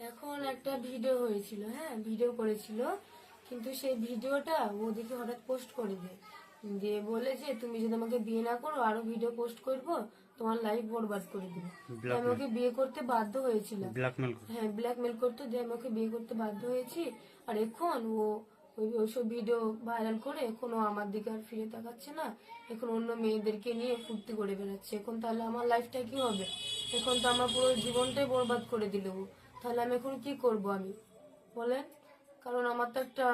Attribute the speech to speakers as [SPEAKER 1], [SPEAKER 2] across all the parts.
[SPEAKER 1] এখন একটা ভিডিও হয়েছিল, হ্যাঁ ভিডিও করেছিল, কিন্তু সেই ভিডিওটা ও দেখে হঠাৎ পোস্ট করে দেয়, দিয়ে বলে যে তুমি যদি আমাকে বিয়ে না করো আরো ভিডিও পোস্ট করবো, তোমার লাইফ বরবাদ করে দেবো। আমি ওকে বিয়ে করতে বাধ্য হয়েছিলাম, হ্যাঁ ব্ল্যাকমেল করতে, দিয়ে আমি ওকে বিয়ে করতে বাধ্য হয়েছি। আর এখন ও ওইসব ভিডিও ভাইরাল করে এখনো আমার দিকে আর ফিরে তাকাচ্ছে না, এখন অন্য মেয়েদেরকে নিয়ে ফুর্তি করে বেড়াচ্ছে। এখন তাহলে আমার লাইফটা কি হবে? এখন তো আমার পুরো জীবনটাই বরবাদ করে দিল ও। তাহলে আমি এখন কি করব আমি, বলেন? কারণ আমার তো একটা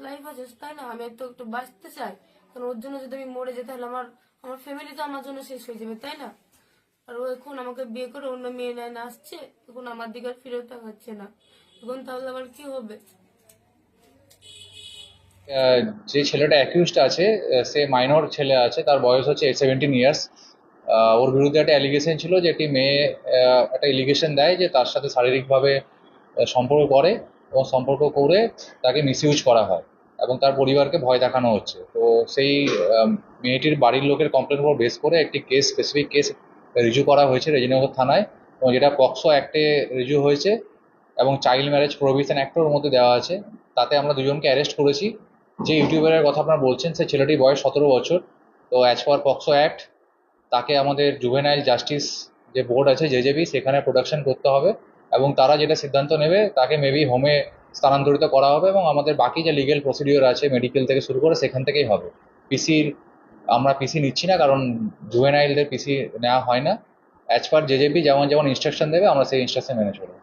[SPEAKER 1] লাইফ আছে, তাই না? আমি তো একটু বাঁচতে চাই, কারণ ওর জন্য যদি আমি মরে যাই তাহলে আমার আমার ফ্যামিলি তো আমার জন্য শেষ হয়ে যাবে, তাই না? আর ও এখন আমাকে বিয়ে করে অন্য মেয়ে নেয় না আসছে, এখন আমার দিকে আর ফিরে তাকাচ্ছে না, এখন তাহলে আমার কি হবে?
[SPEAKER 2] যে ছেলেটা অ্যাকিউজড আছে, সে মাইনর ছেলে আছে, তার বয়স হচ্ছে 17 ইয়ার্স। ওর বিরুদ্ধে একটা অ্যালিগেশন ছিল যে একটি মেয়ে একটা এলিগেশন দেয় যে তার সাথে শারীরিকভাবে সম্পর্ক করে এবং সম্পর্ক করে তাকে মিসইউজ করা হয় এবং তার পরিবারকে ভয় দেখানো হচ্ছে। তো সেই মেয়েটির বাড়ির লোকের কমপ্লেনের উপর বেস করে একটি স্পেসিফিক কেস রিজু করা হয়েছে রেজিনগর থানায়, এবং যেটা পক্সো অ্যাক্টে রিজু হয়েছে এবং চাইল্ড ম্যারেজ প্রোহিবিশন অ্যাক্টের মধ্যে দেওয়া আছে। তাতে আমরা দুজনকে অ্যারেস্ট করেছি। যে ইউটিউবারের কথা আপনারা বলছেন, সে ছেলেটির বয়স 17 বছর। তো অ্যাজ পার পক্সো অ্যাক্ট তাকে আমাদের জুভেনাইল জাস্টিস যে বোর্ড আছে জেজেবি, সেখানে প্রোডাকশন করতে হবে এবং তারা যেটা সিদ্ধান্ত নেবে তাকে মেবি হোমে স্থানান্তরিত করা হবে এবং আমাদের বাকি যে লিগেল প্রসিডিওর আছে মেডিকেল থেকে শুরু করে সেখান থেকেই হবে। পিসির আমরা পিসি নিচ্ছি না, কারণ জুভেনাইলদের পিসি নেওয়া হয় না। অ্যাজ পার জেজেবি যেমন যেমন ইনস্ট্রাকশন দেবে আমরা সেই ইনস্ট্রাকশন মেনে চলবো।